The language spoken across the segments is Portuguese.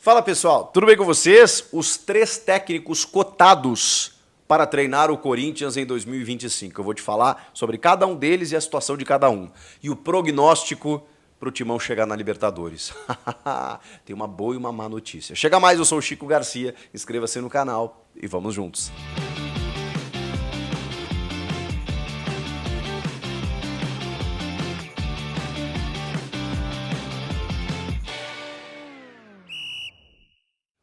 Fala pessoal, tudo bem com vocês? Os 3 técnicos cotados para treinar o Corinthians em 2025. Eu vou te falar sobre cada um deles e a situação de cada um. E o prognóstico para o Timão chegar na Libertadores. Tem uma boa e uma má notícia. Chega mais, eu sou o Chico Garcia, inscreva-se no canal e vamos juntos.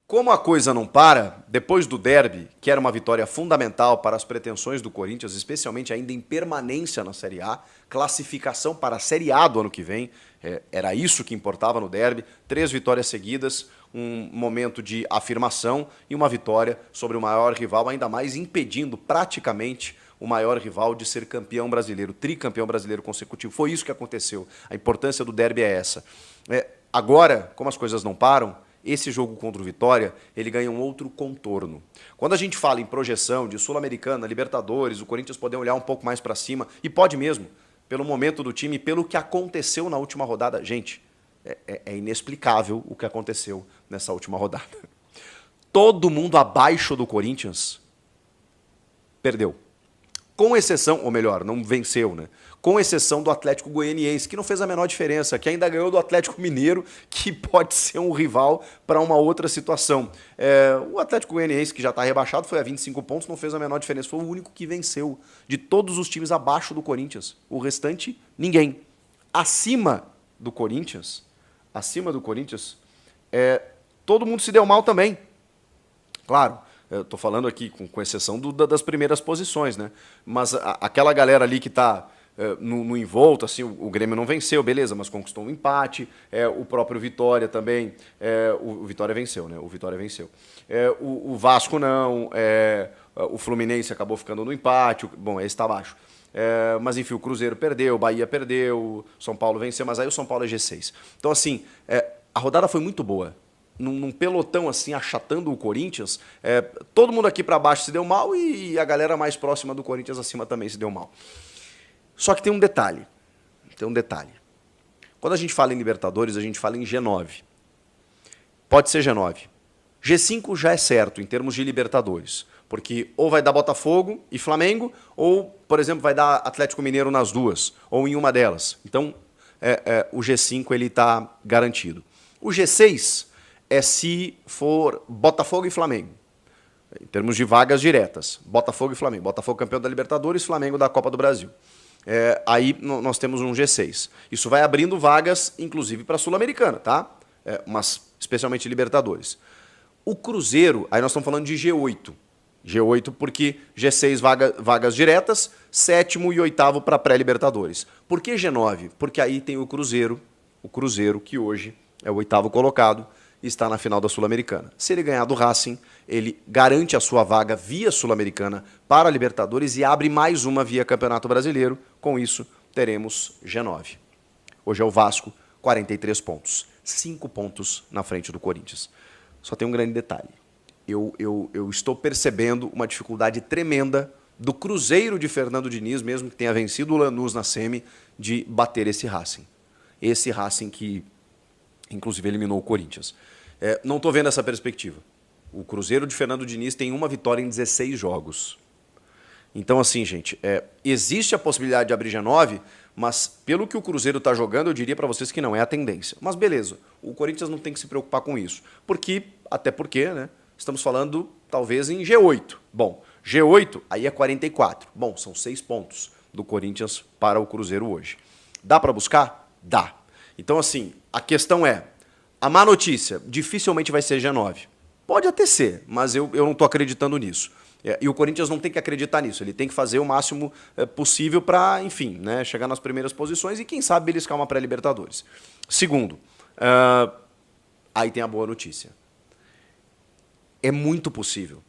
Como a coisa não para, depois do derby, que era uma vitória fundamental para as pretensões do Corinthians, especialmente ainda em permanência na Série A, classificação para a Série A do ano que vem, era isso que importava no derby, 3 vitórias seguidas, um momento de afirmação e uma vitória sobre o maior rival, ainda mais impedindo praticamente o maior rival de ser campeão brasileiro, tricampeão brasileiro consecutivo. Foi isso que aconteceu. A importância do derby é essa. Agora, como as coisas não param, esse jogo contra o Vitória, ele ganha um outro contorno. Quando a gente fala em projeção de Sul-Americana, Libertadores, o Corinthians poder olhar um pouco mais para cima, e pode mesmo, pelo momento do time, pelo que aconteceu na última rodada. Gente, é inexplicável o que aconteceu nessa última rodada. Todo mundo abaixo do Corinthians perdeu. Com exceção, ou melhor, não venceu, né? Com exceção do Atlético Goianiense, que não fez a menor diferença, que ainda ganhou do Atlético Mineiro, que pode ser um rival para uma outra situação. O Atlético Goianiense, que já está rebaixado, foi a 25 pontos, não fez a menor diferença. Foi o único que venceu de todos os times abaixo do Corinthians. O restante, ninguém. Acima do Corinthians, todo mundo se deu mal também. Claro. Eu estou falando aqui com exceção das primeiras posições, né? Mas aquela galera ali que está no envolto, assim, o Grêmio não venceu, beleza, mas conquistou um empate. O próprio Vitória também, o Vitória venceu, né? O Vitória venceu. O Vasco não, o Fluminense acabou ficando no empate, bom, esse está abaixo. Mas enfim, o Cruzeiro perdeu, o Bahia perdeu, o São Paulo venceu, mas aí o São Paulo é G6. Então assim, a rodada foi muito boa. Num pelotão assim, achatando o Corinthians, todo mundo aqui para baixo se deu mal e a galera mais próxima do Corinthians acima também se deu mal. Só que tem um detalhe. Quando a gente fala em Libertadores, a gente fala em G9. Pode ser G9. G5 já é certo em termos de Libertadores, porque ou vai dar Botafogo e Flamengo, ou, por exemplo, vai dar Atlético Mineiro nas duas, ou em uma delas. Então, o G5 ele está garantido. O G6 é se for Botafogo e Flamengo, em termos de vagas diretas. Botafogo e Flamengo. Botafogo campeão da Libertadores, Flamengo da Copa do Brasil. Aí nós temos um G6. Isso vai abrindo vagas, inclusive, para a Sul-Americana, tá? Mas especialmente Libertadores. O Cruzeiro, aí nós estamos falando de G8. G8 porque G6 vagas diretas, 7º e 8º para pré-Libertadores. Por que G9? Porque aí tem o Cruzeiro que hoje é o 8º colocado, está na final da Sul-Americana. Se ele ganhar do Racing, ele garante a sua vaga via Sul-Americana para a Libertadores e abre mais uma via Campeonato Brasileiro. Com isso, teremos G9. Hoje é o Vasco, 43 pontos. 5 pontos na frente do Corinthians. Só tem um grande detalhe. Eu estou percebendo uma dificuldade tremenda do Cruzeiro de Fernando Diniz, mesmo que tenha vencido o Lanús na semi, de bater esse Racing. Esse Racing que inclusive eliminou o Corinthians. Não estou vendo essa perspectiva. O Cruzeiro de Fernando Diniz tem uma vitória em 16 jogos. Então, assim, gente, existe a possibilidade de abrir G9, mas pelo que o Cruzeiro está jogando, eu diria para vocês que não é a tendência. Mas beleza, o Corinthians não tem que se preocupar com isso. Até porque, né, estamos falando talvez em G8. Bom, G8, aí é 44. Bom, são 6 pontos do Corinthians para o Cruzeiro hoje. Dá para buscar? Dá. Então, assim, a questão a má notícia, dificilmente vai ser G9. Pode até ser, mas eu não estou acreditando nisso. E o Corinthians não tem que acreditar nisso, ele tem que fazer o máximo possível para, enfim, né, chegar nas primeiras posições e, quem sabe, beliscar uma pré-Libertadores. Segundo, aí tem a boa notícia. É muito possível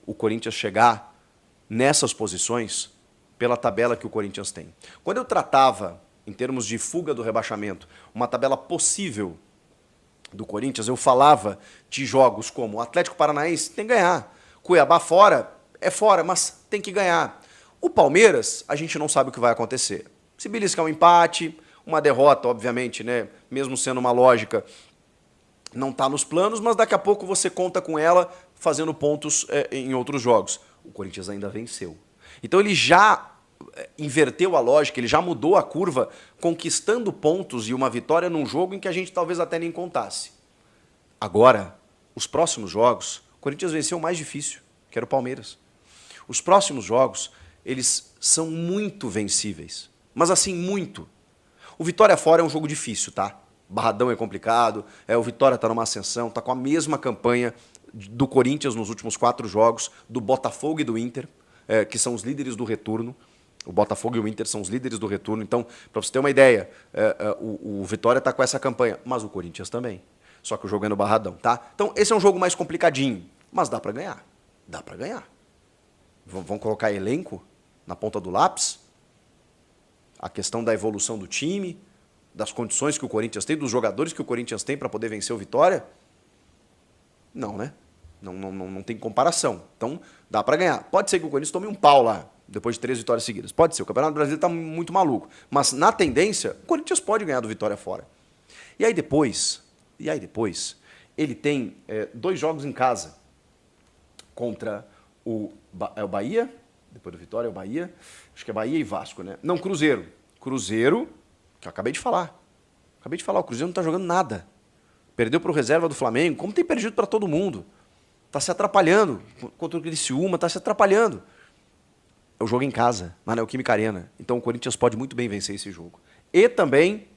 o Corinthians chegar nessas posições pela tabela que o Corinthians tem. Quando eu tratava em termos de fuga do rebaixamento, uma tabela possível do Corinthians, eu falava de jogos como o Atlético Paranaense tem que ganhar, Cuiabá fora, mas tem que ganhar. O Palmeiras, a gente não sabe o que vai acontecer. Se beliscar um empate, uma derrota, obviamente, né, mesmo sendo uma lógica não está nos planos, mas daqui a pouco você conta com ela fazendo pontos em outros jogos. O Corinthians ainda venceu. Então ele já inverteu a lógica, ele já mudou a curva, conquistando pontos e uma vitória num jogo em que a gente talvez até nem contasse. Agora, os próximos jogos, o Corinthians venceu o mais difícil, que era o Palmeiras. Os próximos jogos, eles são muito vencíveis. Mas assim, muito. O Vitória fora é um jogo difícil, tá? Barradão é complicado, o Vitória está numa ascensão, está com a mesma campanha do Corinthians nos últimos 4 jogos, do Botafogo e do Inter, que são os líderes do retorno. O Botafogo e o Inter são os líderes do retorno. Então, para você ter uma ideia, o Vitória está com essa campanha, mas o Corinthians também. Só que o jogo é no Barradão, tá? Então, esse é um jogo mais complicadinho, mas dá para ganhar. Dá para ganhar. Vão colocar elenco na ponta do lápis? A questão da evolução do time, das condições que o Corinthians tem, dos jogadores que o Corinthians tem para poder vencer o Vitória? Não, né? Não tem comparação. Então, dá para ganhar. Pode ser que o Corinthians tome um pau lá, depois de 3 vitórias seguidas. Pode ser. O Campeonato Brasileiro está muito maluco. Mas, na tendência, o Corinthians pode ganhar do Vitória fora. E aí depois, ele tem 2 jogos em casa contra o Bahia, depois do Vitória é o Bahia, acho que é Bahia e Vasco, né? Não, Cruzeiro. Cruzeiro, que eu acabei de falar. O Cruzeiro não está jogando nada. Perdeu para o reserva do Flamengo, como tem perdido para todo mundo. Está se atrapalhando. Contra o Criciúma, está se atrapalhando. É o jogo em casa, na Neoquímica Arena. Então o Corinthians pode muito bem vencer esse jogo. E também,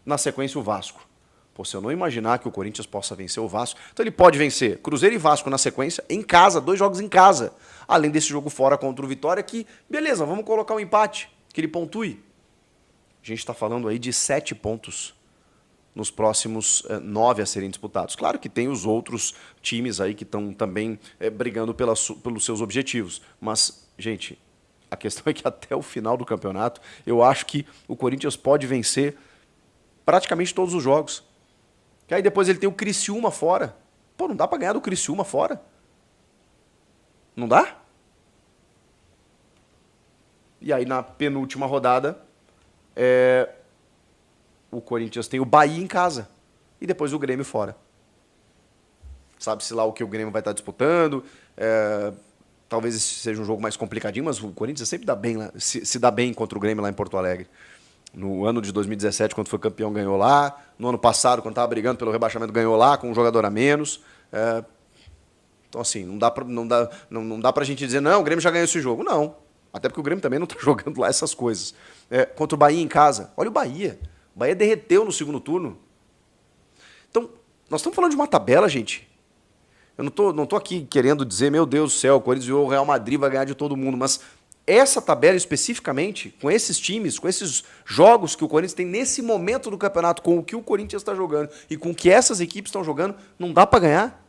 na sequência, o Vasco. Pô, se eu não imaginar que o Corinthians possa vencer o Vasco, então ele pode vencer Cruzeiro e Vasco na sequência, em casa, 2 jogos em casa. Além desse jogo fora contra o Vitória, que, beleza, vamos colocar um empate, que ele pontue. A gente está falando aí de 7 pontos nos próximos 9 a serem disputados. Claro que tem os outros times aí que estão também brigando pelos seus objetivos. Mas, gente, a questão é que até o final do campeonato, eu acho que o Corinthians pode vencer praticamente todos os jogos. Que aí depois ele tem o Criciúma fora. Pô, não dá para ganhar do Criciúma fora? Não dá? E aí na penúltima rodada, o Corinthians tem o Bahia em casa. E depois o Grêmio fora. Sabe-se lá o que o Grêmio vai estar disputando. Talvez esse seja um jogo mais complicadinho, mas o Corinthians sempre dá bem lá, se dá bem contra o Grêmio lá em Porto Alegre. No ano de 2017, quando foi campeão, ganhou lá. No ano passado, quando estava brigando pelo rebaixamento, ganhou lá, com um jogador a menos. Então, assim, não dá pra gente dizer, não, o Grêmio já ganhou esse jogo. Não. Até porque o Grêmio também não está jogando lá essas coisas. Contra o Bahia em casa. Olha o Bahia. O Bahia derreteu no segundo turno. Então, nós estamos falando de uma tabela, gente. Eu não tô aqui querendo dizer, meu Deus do céu, o Corinthians e o Real Madrid vai ganhar de todo mundo, mas essa tabela especificamente, com esses times, com esses jogos que o Corinthians tem nesse momento do campeonato, com o que o Corinthians está jogando e com o que essas equipes estão jogando, não dá para ganhar.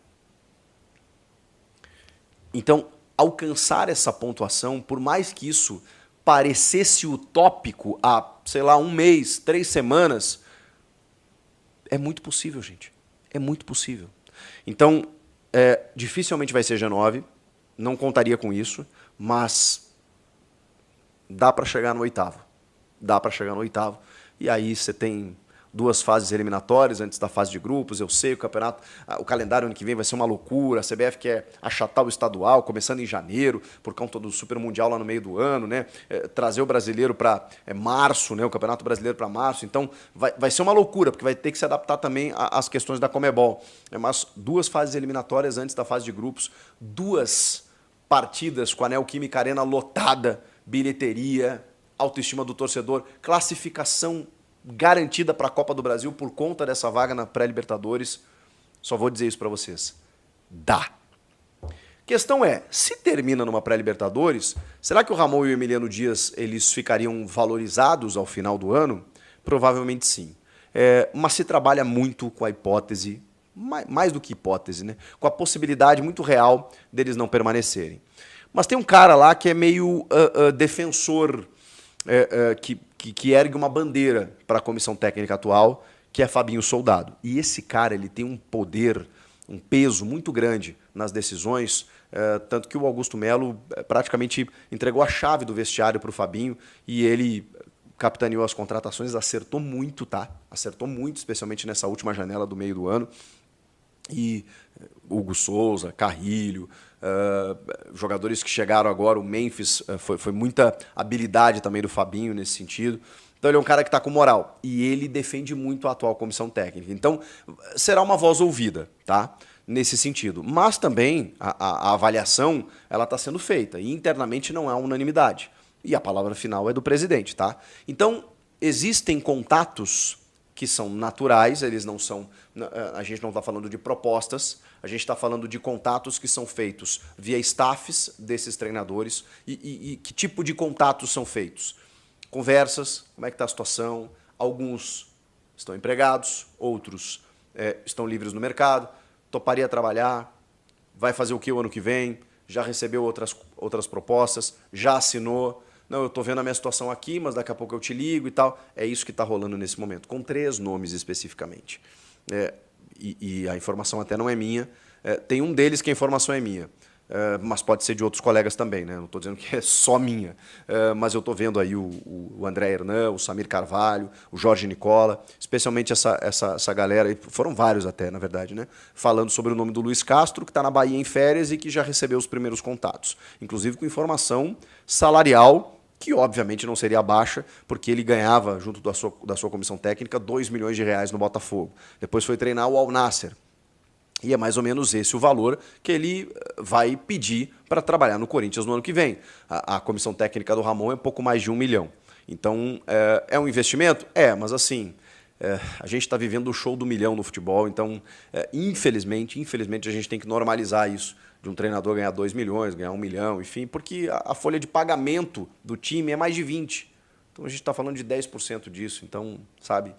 Então, alcançar essa pontuação, por mais que isso parecesse utópico há, sei lá, 1 mês, 3 semanas, é muito possível, gente. É muito possível. Então, dificilmente vai ser G9, não contaria com isso, mas dá para chegar no 8º. Dá para chegar no 8º. E aí você tem 2 fases eliminatórias antes da fase de grupos. Eu sei, o campeonato, o calendário ano que vem vai ser uma loucura. A CBF quer achatar o estadual, começando em janeiro, por conta do Super Mundial lá no meio do ano, né? Trazer o brasileiro para março, né? O Campeonato Brasileiro para março. Então, vai ser uma loucura, porque vai ter que se adaptar também às questões da Conmebol. Mas 2 fases eliminatórias antes da fase de grupos, 2 partidas com a Neoquímica Arena lotada, bilheteria, autoestima do torcedor, classificação garantida para a Copa do Brasil por conta dessa vaga na pré-Libertadores. Só vou dizer isso para vocês. Dá. Questão é, se termina numa pré-Libertadores, será que o Ramon e o Emiliano Dias eles ficariam valorizados ao final do ano? Provavelmente sim. Mas se trabalha muito com a hipótese, mais do que hipótese, né? Com a possibilidade muito real deles não permanecerem. Mas tem um cara lá que é meio defensor, que ergue uma bandeira para a comissão técnica atual, que é Fabinho Soldado. E esse cara ele tem um poder, um peso muito grande nas decisões, tanto que o Augusto Melo praticamente entregou a chave do vestiário para o Fabinho e ele capitaneou as contratações, acertou muito, tá? Acertou muito, especialmente nessa última janela do meio do ano. E Hugo Souza, Carrilho, jogadores que chegaram agora, o Memphis, foi muita habilidade também do Fabinho nesse sentido. Então ele é um cara que está com moral e ele defende muito a atual comissão técnica. Então será uma voz ouvida, tá? Nesse sentido. Mas também a avaliação ela está sendo feita e internamente não há unanimidade. E a palavra final é do presidente, tá? Então existem contatos que são naturais, eles não são. A gente não está falando de propostas, a gente está falando de contatos que são feitos via staffs desses treinadores. E que tipo de contatos são feitos? Conversas, como é que está a situação, alguns estão empregados, outros estão livres no mercado, toparia trabalhar, vai fazer o que o ano que vem, já recebeu outras propostas, já assinou, não, eu estou vendo a minha situação aqui, mas daqui a pouco eu te ligo e tal. É isso que está rolando nesse momento, com 3 nomes especificamente. E a informação até não é minha, tem um deles que a informação é minha. Mas pode ser de outros colegas também, né? Não estou dizendo que é só minha. Mas eu estou vendo aí o André Hernan, o Samir Carvalho, o Jorge Nicola, especialmente essa galera, foram vários até, na verdade, né? Falando sobre o nome do Luiz Castro, que está na Bahia em férias e que já recebeu os primeiros contatos. Inclusive com informação salarial, que obviamente não seria baixa, porque ele ganhava, junto da sua comissão técnica, 2 milhões de reais no Botafogo. Depois foi treinar o Al Nassr. E é mais ou menos esse o valor que ele vai pedir para trabalhar no Corinthians no ano que vem. A comissão técnica do Ramon é um pouco mais de 1 milhão. Então, é um investimento? Mas assim, a gente está vivendo o show do milhão no futebol, então, infelizmente, a gente tem que normalizar isso, de um treinador ganhar 2 milhões, ganhar 1 milhão, enfim, porque a folha de pagamento do time é mais de 20. Então, a gente está falando de 10% disso. Então, sabe,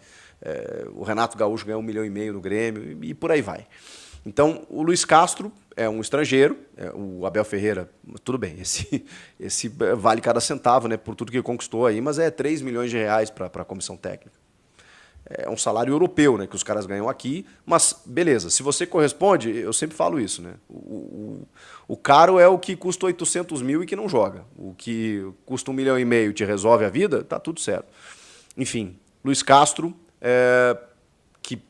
o Renato Gaúcho ganhou 1,5 milhão no Grêmio e por aí vai. Então, o Luiz Castro é um estrangeiro, o Abel Ferreira, tudo bem, esse vale cada centavo, né, por tudo que ele conquistou aí, mas é 3 milhões de reais para a comissão técnica. É um salário europeu, né, que os caras ganham aqui, mas beleza, se você corresponde, eu sempre falo isso, né, o caro é o que custa 800 mil e que não joga. O que custa 1,5 milhão e te resolve a vida, tá tudo certo. Enfim, Luiz Castro, que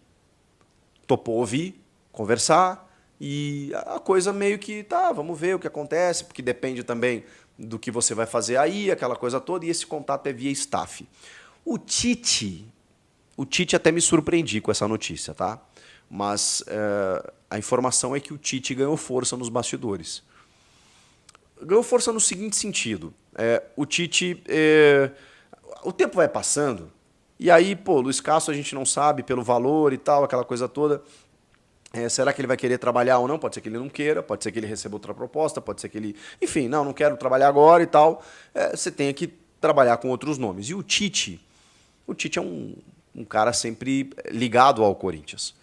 topou ouvir, conversar, e a coisa meio que, vamos ver o que acontece, porque depende também do que você vai fazer aí, aquela coisa toda, e esse contato é via staff. O Tite até me surpreendi com essa notícia, tá? Mas a informação é que o Tite ganhou força nos bastidores. Ganhou força no seguinte sentido, o Tite, o tempo vai passando, e aí, Luiz Castro a gente não sabe pelo valor e tal, aquela coisa toda. Será que ele vai querer trabalhar ou não? Pode ser que ele não queira, pode ser que ele receba outra proposta, pode ser que ele... Enfim, não quero trabalhar agora e tal. Você tem que trabalhar com outros nomes. E o Tite é um cara sempre ligado ao Corinthians.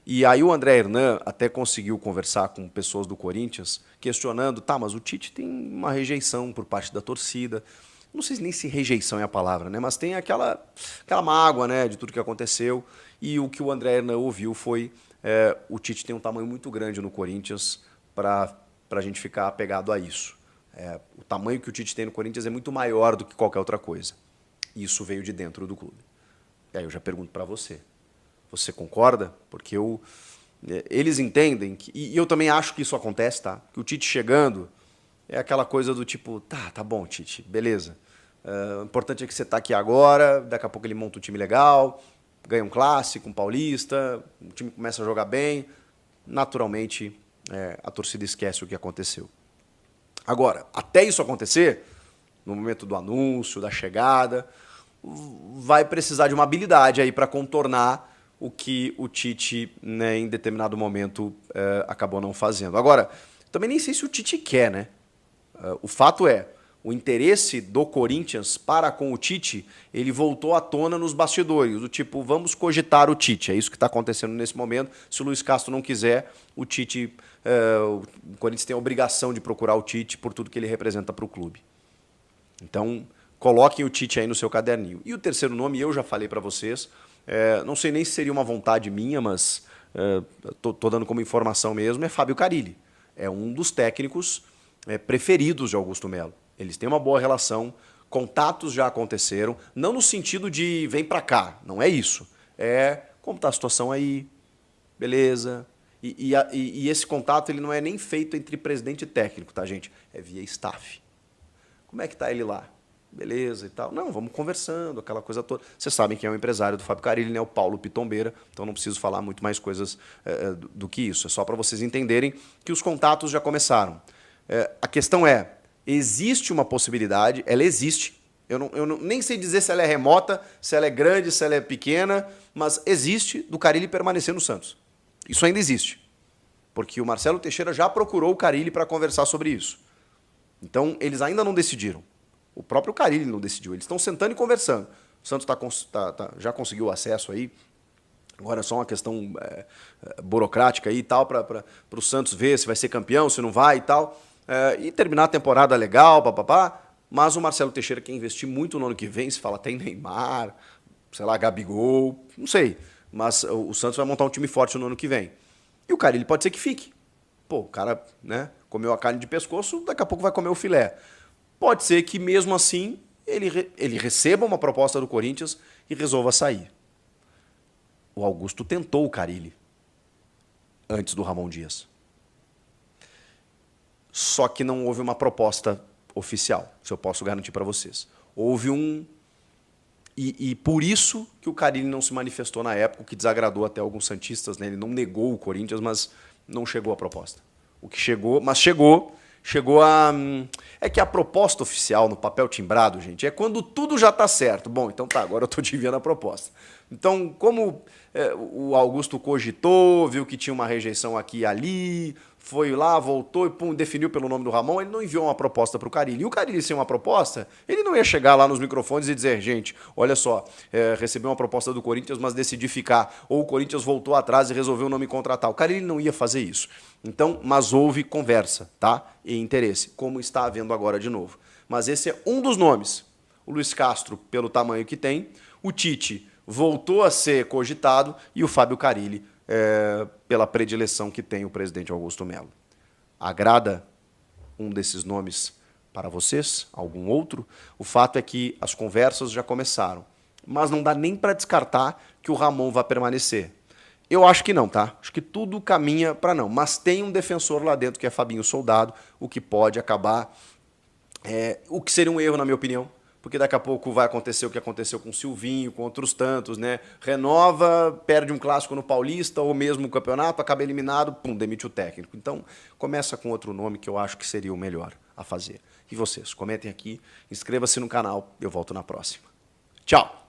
E aí o André Hernan até conseguiu conversar com pessoas do Corinthians, questionando, mas o Tite tem uma rejeição por parte da torcida. Não sei nem se rejeição é a palavra, né? Mas tem aquela mágoa, né, de tudo que aconteceu. E o que o André Hernan ouviu foi... o Tite tem um tamanho muito grande no Corinthians para a gente ficar apegado a isso. O tamanho que o Tite tem no Corinthians é muito maior do que qualquer outra coisa. Isso veio de dentro do clube. E aí eu já pergunto para você. Você concorda? Porque eles entendem, e eu também acho que isso acontece, tá? Que o Tite chegando é aquela coisa do tipo, tá bom, Tite, beleza. O importante é que você está aqui agora, daqui a pouco ele monta um time legal, ganha um clássico, um paulista, o time começa a jogar bem, naturalmente a torcida esquece o que aconteceu. Agora, até isso acontecer, no momento do anúncio, da chegada, vai precisar de uma habilidade aí para contornar o que o Tite, né, em determinado momento, acabou não fazendo. Agora, também nem sei se o Tite quer, né? O fato é, o interesse do Corinthians para com o Tite, ele voltou à tona nos bastidores, do tipo, vamos cogitar o Tite. É isso que está acontecendo nesse momento. Se o Luiz Castro não quiser, o Tite, o Corinthians tem a obrigação de procurar o Tite por tudo que ele representa para o clube. Então, coloquem o Tite aí no seu caderninho. E o terceiro nome, eu já falei para vocês, não sei nem se seria uma vontade minha, mas tô dando como informação mesmo, é Fábio Carille. É um dos técnicos preferidos de Augusto Melo. Eles têm uma boa relação, contatos já aconteceram, não no sentido de vem para cá, não é isso. Como está a situação aí, beleza. E esse contato ele não é nem feito entre presidente e técnico, tá, gente? É via staff. Como é que tá ele lá? Beleza e tal. Não, vamos conversando, aquela coisa toda. Vocês sabem quem é o empresário do Fábio Carilli, né? O Paulo Pitombeira, então não preciso falar muito mais coisas do que isso. É só para vocês entenderem que os contatos já começaram. A questão é, existe uma possibilidade, ela existe. Eu nem sei dizer se ela é remota, se ela é grande, se ela é pequena, mas existe do Carilli permanecer no Santos. Isso ainda existe. Porque o Marcelo Teixeira já procurou o Carilli para conversar sobre isso. Então, eles ainda não decidiram. O próprio Carilli não decidiu. Eles estão sentando e conversando. O Santos já conseguiu acesso aí. Agora é só uma questão burocrática aí e tal, para o Santos ver se vai ser campeão, se não vai e tal. E terminar a temporada legal, papapá. Mas o Marcelo Teixeira quer investir muito no ano que vem. Se fala até em Neymar, sei lá, Gabigol, não sei. Mas o Santos vai montar um time forte no ano que vem. E o Carilli pode ser que fique. Pô, o cara, né, comeu a carne de pescoço, daqui a pouco vai comer o filé. Pode ser que, mesmo assim, ele receba uma proposta do Corinthians e resolva sair. O Augusto tentou o Carilli antes do Ramon Dias. Só que não houve uma proposta oficial, se eu posso garantir para vocês. Houve um... E por isso que o Carilli não se manifestou na época, o que desagradou até alguns santistas, né? Ele não negou o Corinthians, mas não chegou a proposta. O que chegou, mas chegou a... É que a proposta oficial no papel timbrado, gente, é quando tudo já está certo. Bom, então tá, agora eu estou te enviando a proposta. Então, como o Augusto cogitou, viu que tinha uma rejeição aqui e ali, foi lá, voltou e pum, definiu pelo nome do Ramon, ele não enviou uma proposta para o Carilli. E o Carilli, sem uma proposta, ele não ia chegar lá nos microfones e dizer, gente, olha só, recebi uma proposta do Corinthians, mas decidi ficar. Ou o Corinthians voltou atrás e resolveu não me contratar. O Carilli não ia fazer isso. Então, mas houve conversa, tá? E interesse, como está havendo agora de novo. Mas esse é um dos nomes. O Luiz Castro, pelo tamanho que tem, o Tite voltou a ser cogitado e o Fábio Carilli, pela predileção que tem o presidente Augusto Melo. Agrada um desses nomes para vocês? Algum outro? O fato é que as conversas já começaram, mas não dá nem para descartar que o Ramon vai permanecer. Eu acho que não, tá? Acho que tudo caminha para não. Mas tem um defensor lá dentro que é Fabinho Soldado, o que pode acabar... o que seria um erro, na minha opinião, porque daqui a pouco vai acontecer o que aconteceu com o Silvinho, com outros tantos, né? Renova, perde um clássico no Paulista, ou mesmo o campeonato, acaba eliminado, pum, demite o técnico. Então, começa com outro nome que eu acho que seria o melhor a fazer. E vocês, comentem aqui, inscreva-se no canal, eu volto na próxima. Tchau!